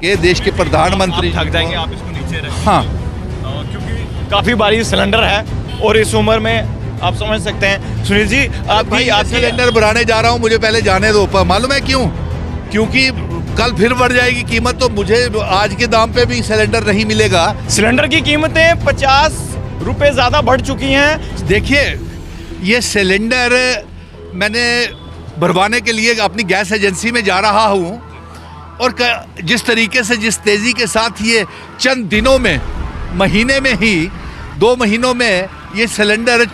के देश के प्रधानमंत्री थक जाएंगे, आप इसको नीचे रखें। हाँ, क्योंकि काफी भारी सिलेंडर है और इस उम्र में आप समझ सकते हैं। सुनील जी, भाई आप सिलेंडर बढ़ाने जा रहा हूँ, मुझे पहले जाने दो। मालूम है क्यों? क्योंकि कल फिर बढ़ जाएगी कीमत, तो मुझे आज के दाम पे भी सिलेंडर नहीं मिलेगा। सिलेंडर की कीमतें 50 रुपए ज्यादा बढ़ चुकी हैं। देखिए, ये सिलेंडर मैंने भरवाने के लिए अपनी गैस एजेंसी में जा रहा हूँ और जिस तरीके से, जिस तेज़ी के साथ ये चंद दिनों में, महीने में ही, 2 महीनों में ये सिलेंडर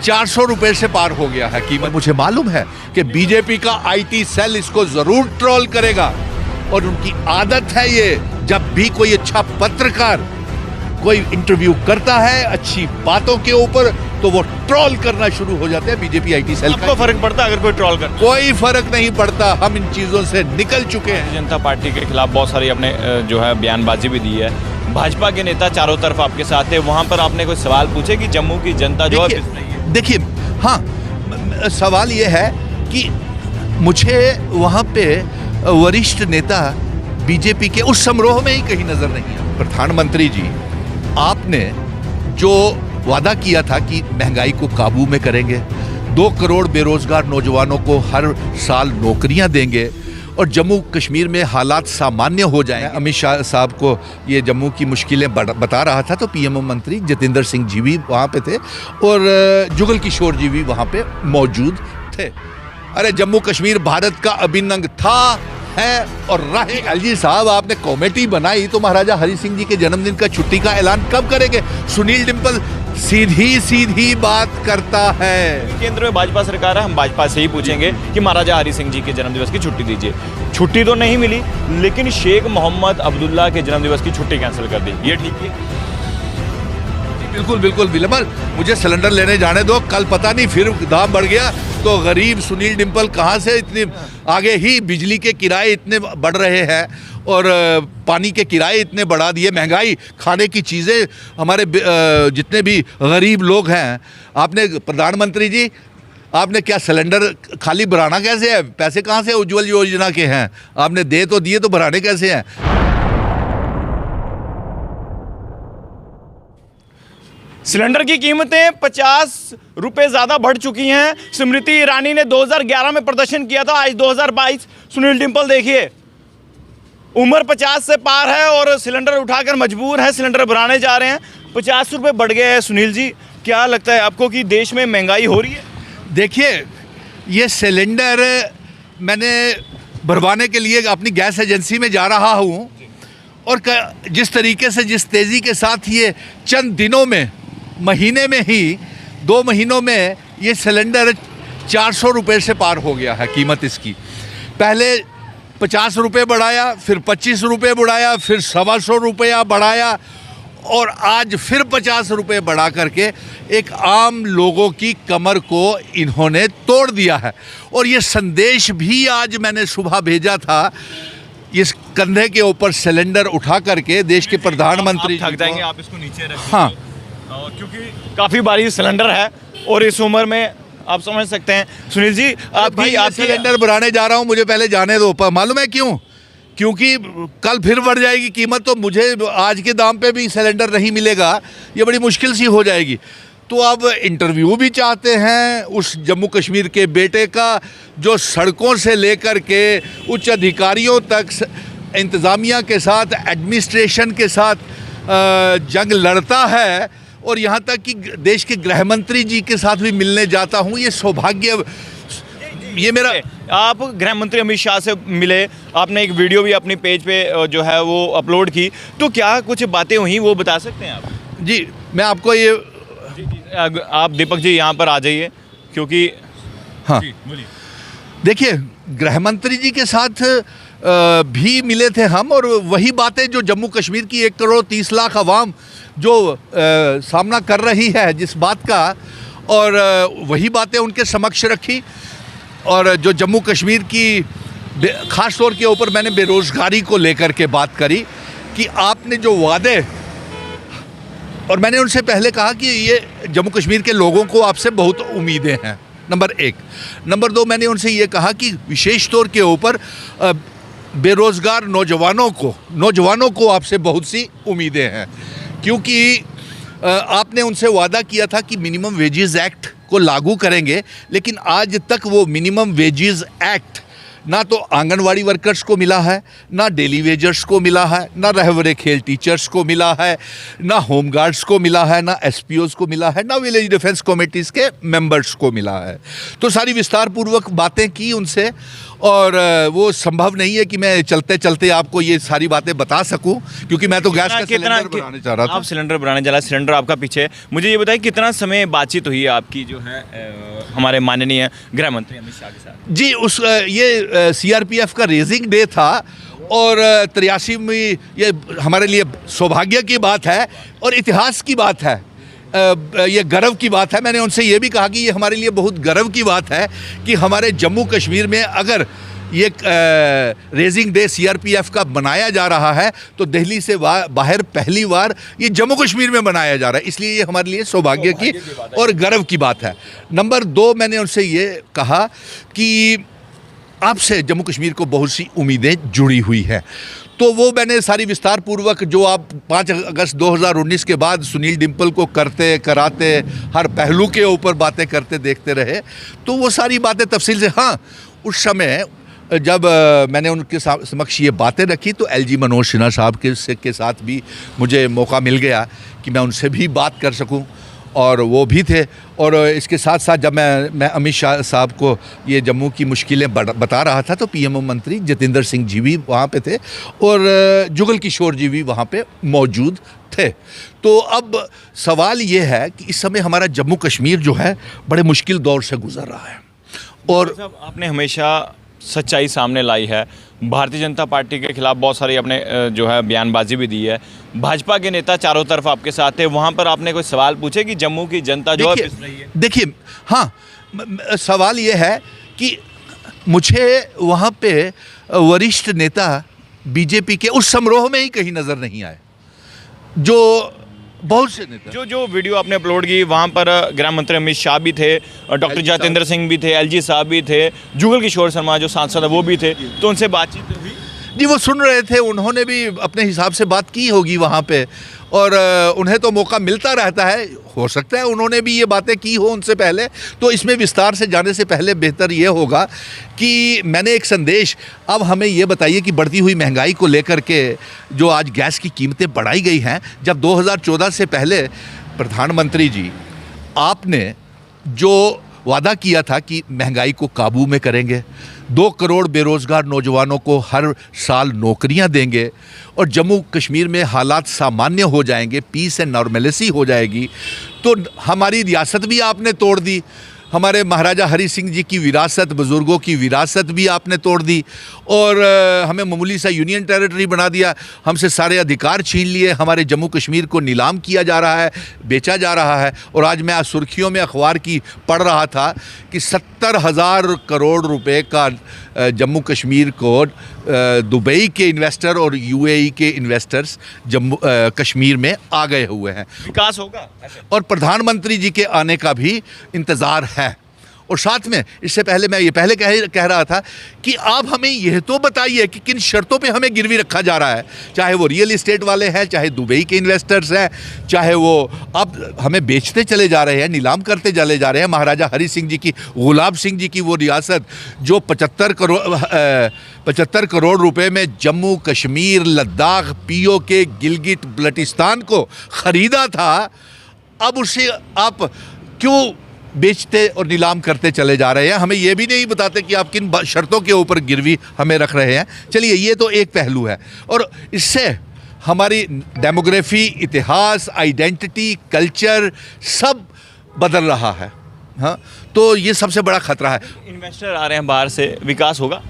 400 रुपये से पार हो गया है कीमत। मुझे मालूम है कि बीजेपी का आईटी सेल इसको ज़रूर ट्रोल करेगा और उनकी आदत है ये, जब भी कोई अच्छा पत्रकार कोई इंटरव्यू करता है अच्छी बातों के ऊपर, तो वो ट्रोल करना शुरू हो जाते हैं बीजेपी आईटी सेल। आपको फर्क पड़ता है अगर कोई ट्रोल कर? कोई फर्क नहीं पड़ता, हम इन चीज़ों से निकल चुके हैं। जनता पार्टी के खिलाफ बहुत सारी आपने जो है बयानबाजी भी दी है। भाजपा के नेता चारों तरफ आपके साथ है, वहाँ पर आपने कोई सवाल पूछे कि जम्मू की जनता जो है? देखिए, हाँ, सवाल ये है कि मुझे वहाँ पे वरिष्ठ नेता बीजेपी के उस समारोह में ही कहीं नजर नहीं आया। प्रधानमंत्री जी, आपने जो वादा किया था कि महंगाई को काबू में करेंगे, 2 करोड़ बेरोजगार नौजवानों को हर साल नौकरियां देंगे और जम्मू कश्मीर में हालात सामान्य हो जाएं। अमित शाह साहब को ये जम्मू की मुश्किलें बता रहा था, तो पीएमओ मंत्री जितेंद्र सिंह जी भी वहाँ पे थे और जुगल किशोर जी भी वहाँ पे मौजूद थे। अरे जम्मू कश्मीर भारत का अभिन्न अंग था, है और रहे। अलजी साहब, आपने कमेटी बनाई तो महाराजा हरि सिंह जी के जन्मदिन का छुट्टी का ऐलान कब करेंगे? सुनील डिम्पल सीधी सीधी बात करता है। केंद्र में भाजपा सरकार है, हम भाजपा से ही पूछेंगे कि महाराजा हरि सिंह जी के जन्मदिवस की छुट्टी दीजिए। छुट्टी तो नहीं मिली, लेकिन शेख मोहम्मद अब्दुल्ला के जन्मदिवस की छुट्टी कैंसिल कर दी, ये ठीक है? बिल्कुल बिल्कुल विलमल, मुझे सिलेंडर लेने जाने दो। कल पता नहीं फिर दाम बढ़ गया तो गरीब सुनील डिम्पल कहाँ से इतनी आगे ही बिजली के किराए इतने बढ़ रहे हैं और पानी के किराए इतने बढ़ा दिए, महंगाई, खाने की चीज़ें, हमारे जितने भी गरीब लोग हैं। आपने प्रधानमंत्री जी, आपने क्या सिलेंडर खाली भराना कैसे है? पैसे कहाँ से उज्ज्वल योजना के हैं? आपने दे तो दिए, तो भराने कैसे हैं? सिलेंडर की कीमतें 50 रुपए ज्यादा बढ़ चुकी हैं। स्मृति ईरानी ने 2011 में प्रदर्शन किया था, आज 2022। सुनील डिम्पल देखिए, उम्र 50 से पार है और सिलेंडर उठाकर मजबूर है, सिलेंडर भराने जा रहे हैं। 50 रुपए बढ़ गए हैं। सुनील जी, क्या लगता है आपको कि देश में महंगाई हो रही है? देखिए, ये सिलेंडर मैंने भरवाने के लिए अपनी गैस एजेंसी में जा रहा हूँ और जिस तरीके से, जिस तेज़ी के साथ ये चंद दिनों में, महीने में ही, 2 महीनों में ये सिलेंडर 400 रुपये से पार हो गया है कीमत इसकी। पहले 50 रुपये बढ़ाया, फिर 25 रुपये बढ़ाया, फिर 125 रुपया बढ़ाया और आज फिर 50 रुपये बढ़ा करके एक आम लोगों की कमर को इन्होंने तोड़ दिया है। और ये संदेश भी आज मैंने सुबह भेजा था, इस कंधे के ऊपर सिलेंडर उठा करके देश के प्रधानमंत्री। थक जाएंगे, आप इसको नीचे रखें। हाँ, क्योंकि काफी भारी सिलेंडर है और इस उम्र में आप समझ सकते हैं। सुनील जी, आप सिलेंडर भराने जा रहा हूँ, मुझे पहले जाने दो। मालूम है क्यों? क्योंकि कल फिर बढ़ जाएगी कीमत, तो मुझे आज के दाम पे भी सिलेंडर नहीं मिलेगा, ये बड़ी मुश्किल सी हो जाएगी। तो अब इंटरव्यू भी चाहते हैं उस जम्मू कश्मीर के बेटे का, जो सड़कों से लेकर के उच्च अधिकारियों तक, इंतज़ामिया के साथ, एडमिनिस्ट्रेशन के साथ जंग लड़ता है और यहाँ तक कि देश के गृह मंत्री जी के साथ भी मिलने जाता हूँ। ये सौभाग्य, ये मेरा। आप गृह मंत्री अमित शाह से मिले, आपने एक वीडियो भी अपनी पेज पे जो है वो अपलोड की, तो क्या कुछ बातें हुई वो बता सकते हैं आप? जी, मैं आपको ये, आप दीपक जी यहाँ पर आ जाइए, क्योंकि हाँ, देखिए, गृह मंत्री जी के साथ भी मिले थे हम और वही बातें जो जम्मू कश्मीर की 1 करोड़ 30 लाख आवाम जो सामना कर रही है जिस बात का, और वही बातें उनके समक्ष रखी। और जो जम्मू कश्मीर की ख़ास तौर के ऊपर मैंने बेरोज़गारी को लेकर के बात करी कि आपने जो वादे, और मैंने उनसे पहले कहा कि ये जम्मू कश्मीर के लोगों को आपसे बहुत उम्मीदें हैं, नंबर 1। नंबर 2, मैंने उनसे ये कहा कि विशेष तौर के ऊपर बेरोज़गार नौजवानों को आपसे बहुत सी उम्मीदें हैं, क्योंकि आपने उनसे वादा किया था कि मिनिमम वेजेस एक्ट को लागू करेंगे, लेकिन आज तक वो मिनिमम वेजेस एक्ट ना तो आंगनवाड़ी वर्कर्स को मिला है, ना डेली वेजर्स को मिला है, ना रहबरे खेल टीचर्स को मिला है, ना होम गार्ड्स को मिला है, ना एसपीओज को मिला है, ना विलेज डिफेंस कमेटीज़ के मेंबर्स को मिला है। तो सारी विस्तार पूर्वक बातें की उनसे, और वो संभव नहीं है कि मैं चलते चलते आपको ये सारी बातें बता सकूं, क्योंकि मैं तो गैस का सिलेंडर बनाने चाह रहा था। आप सिलेंडर बनाने जा रहा, सिलेंडर आपका पीछे। मुझे ये बताइए कितना समय बातचीत हुई है आपकी जो है हमारे माननीय गृह मंत्री अमित शाह के साथ? जी, ये सीआरपीएफ का रेजिंग डे था, और 83 में ये हमारे लिए सौभाग्य की बात है और इतिहास की बात है, ये गर्व की बात है। मैंने उनसे ये भी कहा कि ये हमारे लिए बहुत गर्व की बात है कि हमारे जम्मू कश्मीर में अगर ये रेजिंग डे सीआरपीएफ का बनाया जा रहा है तो दिल्ली से बाहर पहली बार ये जम्मू कश्मीर में मनाया जा रहा है, इसलिए ये हमारे लिए सौभाग्य की और गर्व की बात है। नंबर 2, मैंने उनसे ये कहा कि आपसे जम्मू कश्मीर को बहुत सी उम्मीदें जुड़ी हुई हैं, तो वो मैंने सारी विस्तार पूर्वक जो आप 5 अगस्त 2019 के बाद सुनील डिम्पल को करते कराते हर पहलू के ऊपर बातें करते देखते रहे, तो वो सारी बातें तफसील से, हाँ, उस समय जब मैंने उनके समक्ष ये बातें रखी तो एलजी मनोज सिन्हा साहब के साथ भी मुझे मौका मिल गया कि मैं उनसे भी बात कर सकूं, और वो भी थे। और इसके साथ साथ जब मैं अमित शाह साहब को ये जम्मू की मुश्किलें बता रहा था तो पीएमओ मंत्री जितेंद्र सिंह जी भी वहाँ पे थे, और जुगल किशोर जी भी वहाँ पे मौजूद थे। तो अब सवाल ये है कि इस समय हमारा जम्मू कश्मीर जो है बड़े मुश्किल दौर से गुजर रहा है, और आपने हमेशा सच्चाई सामने लाई है। भारतीय जनता पार्टी के खिलाफ बहुत सारी आपने जो है बयानबाजी भी दी है। भाजपा के नेता चारों तरफ आपके साथ थे, वहाँ पर आपने कोई सवाल पूछे कि जम्मू की जनता जो है पिस रही है? देखिए, हाँ, सवाल ये है कि मुझे वहाँ पे वरिष्ठ नेता बीजेपी के उस समारोह में ही कहीं नज़र नहीं आए, जो बहुत से नेता जो वीडियो आपने अपलोड की वहाँ पर गृह मंत्री अमित शाह भी थे, डॉक्टर जितेंद्र सिंह भी थे, एलजी साहब भी थे, जुगल किशोर शर्मा जो सांसद है वो भी थे, तो उनसे बातचीत हुई? जी, वो सुन रहे थे, उन्होंने भी अपने हिसाब से बात की होगी वहाँ पे, और उन्हें तो मौका मिलता रहता है, हो सकता है उन्होंने भी ये बातें की हो उनसे पहले। तो इसमें विस्तार से जाने से पहले बेहतर ये होगा कि मैंने एक संदेश, अब हमें ये बताइए कि बढ़ती हुई महंगाई को लेकर के जो आज गैस की कीमतें बढ़ाई गई हैं, जब 2014 से पहले प्रधानमंत्री जी आपने जो वादा किया था कि महंगाई को काबू में करेंगे, 2 करोड़ बेरोज़गार नौजवानों को हर साल नौकरियां देंगे, और जम्मू कश्मीर में हालात सामान्य हो जाएंगे, पीस एंड नॉर्मलिटी हो जाएगी, तो हमारी रियासत भी आपने तोड़ दी। हमारे महाराजा हरि सिंह जी की विरासत, बुज़ुर्गों की विरासत भी आपने तोड़ दी, और हमें मामूली सा यूनियन टेरिटरी बना दिया, हमसे सारे अधिकार छीन लिए, हमारे जम्मू कश्मीर को नीलाम किया जा रहा है, बेचा जा रहा है। और आज मैं सुर्खियों में अखबार की पढ़ रहा था कि 70,000 करोड़ रुपए का जम्मू कश्मीर को दुबई के इन्वेस्टर और यूएई के इन्वेस्टर्स जम्मू कश्मीर में आ गए हुए हैं। विकास होगा, और प्रधानमंत्री जी के आने का भी इंतज़ार है। और साथ में इससे पहले मैं ये पहले कह रहा था कि आप हमें यह तो बताइए कि किन शर्तों पे हमें गिरवी रखा जा रहा है, चाहे वो रियल इस्टेट वाले हैं, चाहे दुबई के इन्वेस्टर्स हैं, चाहे वो अब हमें बेचते चले जा रहे हैं, नीलाम करते चले जा रहे हैं। महाराजा हरि सिंह जी की, गुलाब सिंह जी की वो रियासत जो 75 करोड़ रुपए में जम्मू कश्मीर, लद्दाख, पीओके, गिलगिट बल्टिस्तान को ख़रीदा था, अब उसे आप क्यों बेचते और नीलाम करते चले जा रहे हैं? हमें ये भी नहीं बताते कि आप किन शर्तों के ऊपर गिरवी हमें रख रहे हैं। चलिए, ये तो एक पहलू है, और इससे हमारी डेमोग्राफी, इतिहास, आइडेंटिटी, कल्चर सब बदल रहा है। हाँ, तो ये सबसे बड़ा खतरा है। इन्वेस्टर आ रहे हैं बाहर से, विकास होगा?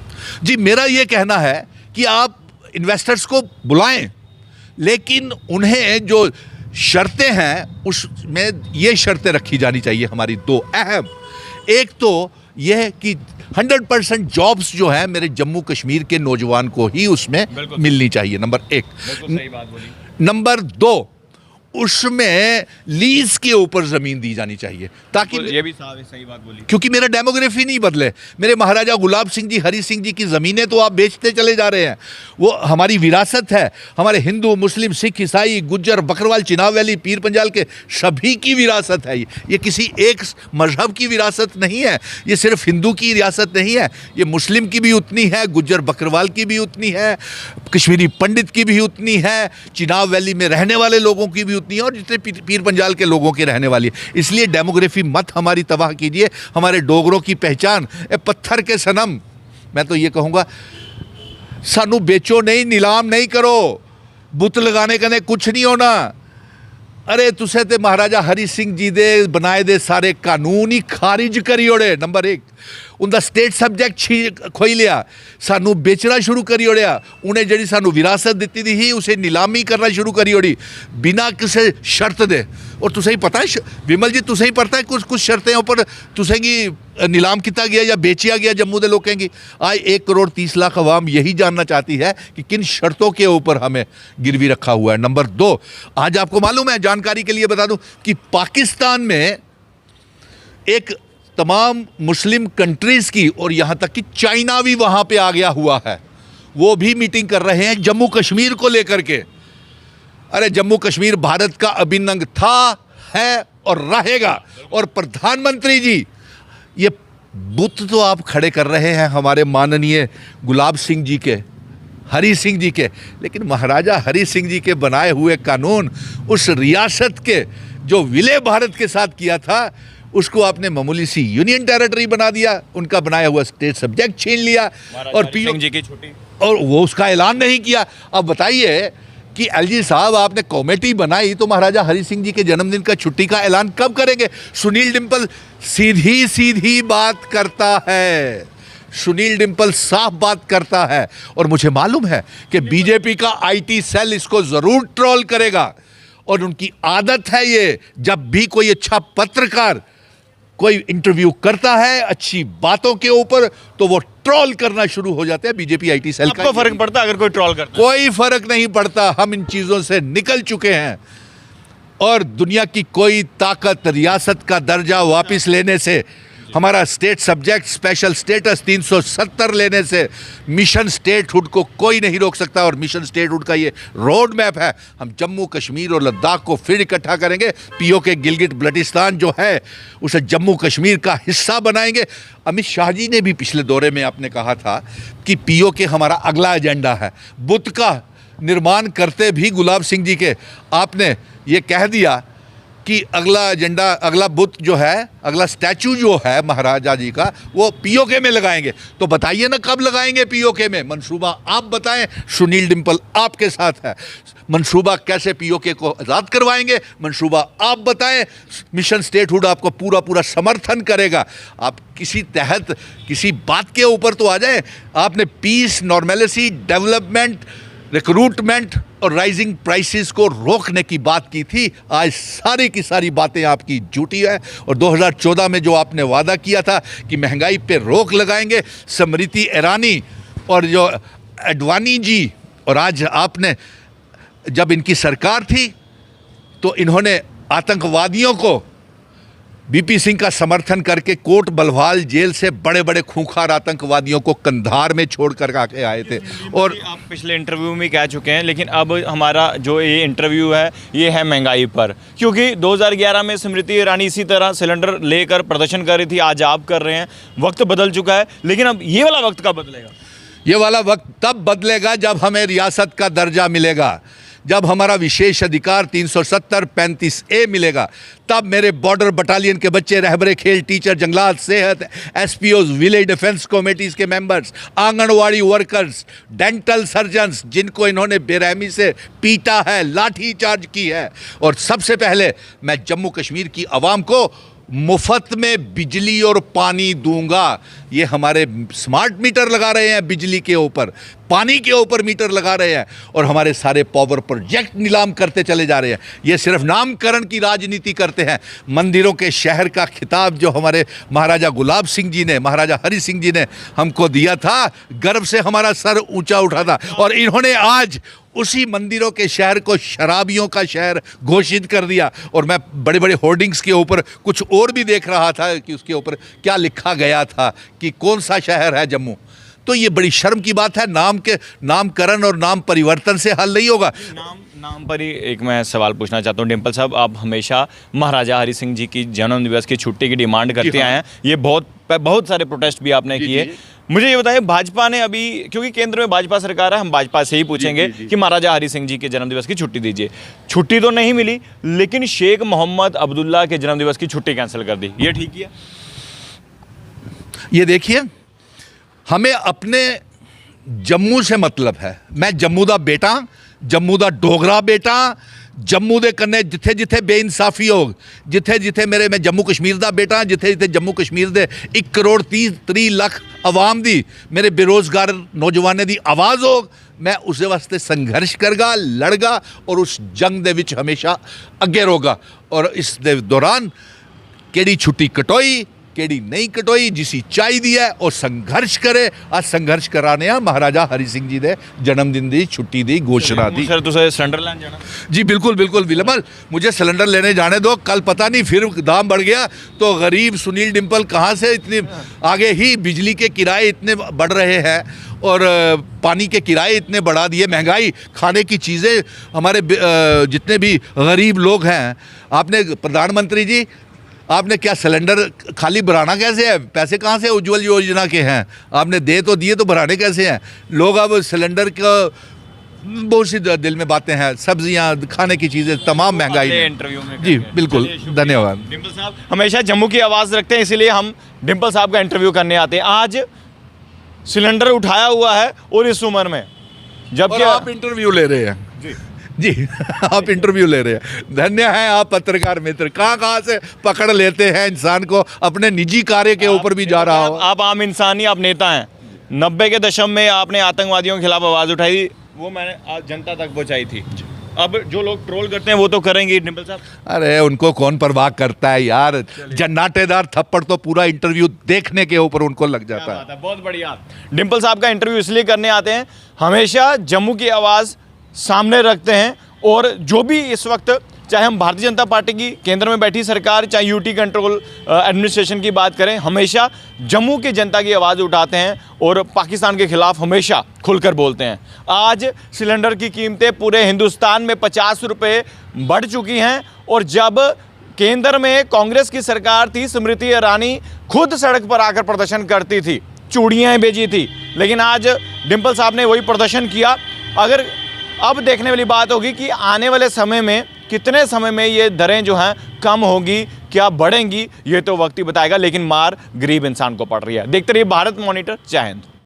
जी, मेरा ये कहना है कि आप इन्वेस्टर्स को बुलाएं, लेकिन उन्हें जो शर्तें हैं उसमें ये शर्तें रखी जानी चाहिए हमारी 2 अहम। एक तो यह कि 100% जॉब्स जो है मेरे जम्मू कश्मीर के नौजवान को ही उसमें मिलनी चाहिए, नंबर 1। सही बात बोली। नंबर 2, उसमें लीज के ऊपर ज़मीन दी जानी चाहिए, ताकि ये भी सही बात बोली। क्योंकि मेरा डेमोग्राफी नहीं बदले। मेरे महाराजा गुलाब सिंह जी, हरी सिंह जी की ज़मीनें तो आप बेचते चले जा रहे हैं, वो हमारी विरासत है। हमारे हिंदू, मुस्लिम, सिख, ईसाई, गुज्जर, बकरवाल, चिनाब वैली, पीर पंजाल के सभी की विरासत है। ये किसी एक मजहब की विरासत नहीं है, ये सिर्फ हिंदू की रियासत नहीं है, ये मुस्लिम की भी उतनी है, गुज्जर बकरवाल की भी उतनी है, कश्मीरी पंडित की भी उतनी है, चिनाब वैली में रहने वाले लोगों की भी उतनी है, और जितने पीर पंजाल के लोगों की रहने वाली है। इसलिए डेमोग्राफी मत हमारी तबाह कीजिए, हमारे डोगरों की पहचान ए पत्थर के सनम। मैं तो ये कहूँगा, सानू बेचो नहीं, नीलाम नहीं करो, बुत लगाने कने कुछ नहीं होना। अरे तुसे ते महाराजा हरी सिंह जी दे बनाए दे सारे कानून ही खारिज करी ओड़े। नंबर 1 उनका स्टेट सब्जेक्ट खोई लिया, सानू बेचना शुरू करी ओड़िया। उन्हें जी सानू विरासत दी थी उसे नीलामी करना शुरू करी ओड़ी, बिना किसी शर्त दे। और तुसें ही पता है विमल जी, तुसें ही पता है कुछ शर्तें ऊपर तुसें की नीलाम किया गया या बेचिया गया जम्मू के लोगों की। आज 1,30,00,000 अवाम यही जानना चाहती है कि किन शर्तों के ऊपर हमें गिरवी रखा हुआ है। नंबर 2, आज आपको मालूम है, जानकारी के लिए बता दूं कि पाकिस्तान में एक तमाम मुस्लिम कंट्रीज की और यहाँ तक कि चाइना भी वहाँ पे आ गया हुआ है, वो भी मीटिंग कर रहे हैं जम्मू कश्मीर को लेकर के। अरे जम्मू कश्मीर भारत का अभिन्न अंग था, है और रहेगा। और प्रधानमंत्री जी, ये बुत तो आप खड़े कर रहे हैं हमारे माननीय गुलाब सिंह जी के, हरी सिंह जी के, लेकिन महाराजा हरी सिंह जी के बनाए हुए कानून, उस रियासत के जो विलय भारत के साथ किया था, उसको आपने मामूली सी यूनियन टेरिटरी बना दिया, उनका बनाया हुआ स्टेट सब्जेक्ट छीन लिया, और सिंह जी की छुट्टी, और वो उसका ऐलान नहीं किया। अब बताइए कि एलजी साहब, आपने कमेटी बनाई तो महाराजा हरी सिंह जी के जन्मदिन का छुट्टी का ऐलान कब करेंगे? सुनील डिंपल सीधी सीधी बात करता है, सुनील डिंपल साफ बात करता है, और मुझे मालूम है कि बीजेपी का आईटी सेल इसको जरूर ट्रोल करेगा। और उनकी आदत है ये, जब भी कोई अच्छा पत्रकार कोई इंटरव्यू करता है अच्छी बातों के ऊपर, तो वो ट्रोल करना शुरू हो जाते हैं बीजेपी आईटी सेल का। आपको फर्क पड़ता है अगर कोई ट्रोल करता है? कोई फर्क नहीं पड़ता, हम इन चीजों से निकल चुके हैं, और दुनिया की कोई ताकत रियासत का दर्जा वापस लेने से, हमारा स्टेट सब्जेक्ट स्पेशल स्टेटस 370 लेने से, मिशन स्टेटहुड को कोई नहीं रोक सकता। और मिशन स्टेटहुड का ये रोड मैप है, हम जम्मू कश्मीर और लद्दाख को फिर इकट्ठा करेंगे, पीओके गिलगिट बल्टिस्तान जो है उसे जम्मू कश्मीर का हिस्सा बनाएंगे। अमित शाह जी ने भी पिछले दौरे में आपने कहा था कि पीओके हमारा अगला एजेंडा है। बुत का निर्माण करते भी गुलाब सिंह जी के आपने ये कह दिया कि अगला एजेंडा, अगला बुत जो है, अगला स्टैचू जो है महाराजा जी का, वो पीओके में लगाएंगे। तो बताइए ना कब लगाएंगे पीओके में? मंसूबा आप बताएं, सुनील डिंपल आपके साथ है। मंसूबा कैसे पीओके को आज़ाद करवाएंगे, मंसूबा आप बताएं। मिशन स्टेटहुड आपको पूरा पूरा समर्थन करेगा। आप किसी तहत किसी बात के ऊपर तो आ जाए। आपने पीस, नॉर्मेलिटी, डेवलपमेंट, रिक्रूटमेंट और राइजिंग प्राइसेस को रोकने की बात की थी। आज सारी की सारी बातें आपकी झूठी है। और 2014 में जो आपने वादा किया था कि महंगाई पे रोक लगाएंगे, स्मृति ईरानी और जो अडवाणी जी, और आज आपने, जब इनकी सरकार थी तो इन्होंने आतंकवादियों को, बीपी सिंह का समर्थन करके कोट बलवाल जेल से बड़े बड़े खूंखार आतंकवादियों को कंधार में छोड़ कर आके आए थे। और आप पिछले इंटरव्यू में कह चुके हैं, लेकिन अब हमारा जो ये इंटरव्यू है ये है महंगाई पर, क्योंकि 2011 में स्मृति ईरानी इसी तरह सिलेंडर लेकर प्रदर्शन कर रही थी, आज आप कर रहे हैं। वक्त बदल चुका है, लेकिन अब ये वाला वक्त कब बदलेगा? ये वाला वक्त तब बदलेगा जब हमें रियासत का दर्जा मिलेगा, जब हमारा विशेष अधिकार 370-35A मिलेगा, तब मेरे बॉर्डर बटालियन के बच्चे, रहबरे खेल, टीचर, जंगलात, सेहत, एसपीओज, विलेज डिफेंस कमेटीज के members, anganwadi workers, dental surgeons, जिनको इन्होंने बेरहमी से पीटा है, लाठी चार्ज की है। और सबसे पहले मैं जम्मू कश्मीर की आवाम को मुफ्त में बिजली और पानी दूंगा। ये हमारे स्मार्ट मीटर लगा रहे हैं, बिजली के ऊपर, पानी के ऊपर मीटर लगा रहे हैं, और हमारे सारे पावर प्रोजेक्ट नीलाम करते चले जा रहे हैं। ये सिर्फ नामकरण की राजनीति करते हैं। मंदिरों के शहर का खिताब जो हमारे महाराजा गुलाब सिंह जी ने, महाराजा हरी सिंह जी ने हमको दिया था, गर्व से हमारा सर ऊंचा उठा था, और इन्होंने आज उसी मंदिरों के शहर को शराबियों का शहर घोषित कर दिया। और मैं बड़े बड़े होर्डिंग्स के ऊपर कुछ और भी देख रहा था कि उसके ऊपर क्या लिखा गया था कि कौन सा शहर है जम्मू। तो ये बड़ी शर्म की बात है। नामकरण और नाम परिवर्तन से हल नहीं होगा। नाम पर ही एक मैं सवाल पूछना चाहता हूँ डिम्पल साहब, आप हमेशा महाराजा हरि सिंह जी की जन्म दिवस की छुट्टी की डिमांड करते आए हैं। ये बहुत सारे प्रोटेस्ट भी आपने किए। मुझे ये बताइए, भाजपा ने अभी, क्योंकि केंद्र में भाजपा सरकार है, हम भाजपा से ही पूछेंगे कि महाराजा हरि सिंह जी के जन्मदिवस की छुट्टी दीजिए। छुट्टी तो नहीं मिली, लेकिन शेख मोहम्मद अब्दुल्ला के जन्मदिवस की छुट्टी कैंसिल कर दी। ये ठीक है? ये देखिए, हमें अपने जम्मू से मतलब है। मैं जम्मू दा बेटा, जम्मू दा डोगरा बेटा, जम्मू दे कन्ने जिथे जिथे बेइंसाफी हो, जिथे जिथे मैं जम्मू कश्मीर दा बेटा, जिथे जिथे जम्मू कश्मीर दे 1 करोड़ 30 लाख आवाम दी, मेरे बेरोजगार नौजवाने दी आवाज़ हो, मैं उस वास्ते संघर्ष करगा, लड़गा और उस जंग दे विच हमेशा अगे रहोगा। और इस दे दौरान केड़ी छुट्टी कटोई केड़ी नहीं कटोई, जिसी चाहिए है और संघर्ष करे। आज संघर्ष कराने महाराजा हरि सिंह जी दे जन्मदिन दी छुट्टी दी घोषणा दी। सर तुझे सिलेंडर लेने जाना? जी बिल्कुल बिल्कुल विमल, मुझे सिलेंडर लेने जाने दो। कल पता नहीं फिर दाम बढ़ गया तो गरीब सुनील डिम्पल कहाँ से इतनी आगे ही बिजली के किराए इतने बढ़ रहे हैं और पानी के किराए इतने बढ़ा दिए, महंगाई, खाने की चीज़ें, हमारे जितने भी गरीब लोग हैं। आपने प्रधानमंत्री जी, आपने क्या सिलेंडर खाली भराना कैसे है? पैसे कहाँ से उज्ज्वल योजना के हैं? आपने दे तो दिए, तो भराने कैसे हैं? लोग अब सिलेंडर का बहुत सी दिल में बातें हैं, सब्जियां, खाने की चीज़ें, तमाम महंगाई इंटरव्यू में। जी बिल्कुल, धन्यवाद। डिम्पल साहब हमेशा जम्मू की आवाज़ रखते हैं, इसीलिए हम डिम्पल साहब का इंटरव्यू करने आते हैं। आज सिलेंडर उठाया हुआ है और इस उम्र में, जबकि आप इंटरव्यू ले रहे हैं। जी आप इंटरव्यू ले रहे हैं। धन्य है आप पत्रकार मित्र, कहाँ से पकड़ लेते हैं इंसान को अपने निजी कार्य के ऊपर भी जा रहा हो। आप आम इंसान ही, आप नेता हैं। 90 के दशक में आपने आतंकवादियों के खिलाफ आवाज़ उठाई, वो मैंने आज जनता तक पहुँचाई थी। अब जो लोग ट्रोल करते हैं वो तो करेंगे डिम्पल साहब। अरे उनको कौन परवाह करता है यार, जन्नाटेदार थप्पड़ तो पूरा इंटरव्यू देखने के ऊपर उनको लग जाता है। बहुत बढ़िया। डिम्पल साहब का इंटरव्यू इसलिए करने आते हैं, हमेशा जम्मू की आवाज़ सामने रखते हैं। और जो भी इस वक्त, चाहे हम भारतीय जनता पार्टी की केंद्र में बैठी सरकार, चाहे यूटी कंट्रोल एडमिनिस्ट्रेशन की बात करें, हमेशा जम्मू की जनता की आवाज़ उठाते हैं और पाकिस्तान के खिलाफ हमेशा खुलकर बोलते हैं। आज सिलेंडर की कीमतें पूरे हिंदुस्तान में 50 रुपये बढ़ चुकी हैं। और जब केंद्र में कांग्रेस की सरकार थी, स्मृति ईरानी खुद सड़क पर आकर प्रदर्शन करती थी, चूड़ियाँ बेची थी, लेकिन आज डिम्पल साहब ने वही प्रदर्शन किया। अगर अब देखने वाली बात होगी कि आने वाले समय में, कितने समय में ये दरें जो हैं कम होगी, क्या बढ़ेंगी, ये तो वक्त ही बताएगा। लेकिन मार गरीब इंसान को पड़ रही है। देखते रहिए भारत मॉनिटर। जय हिंद।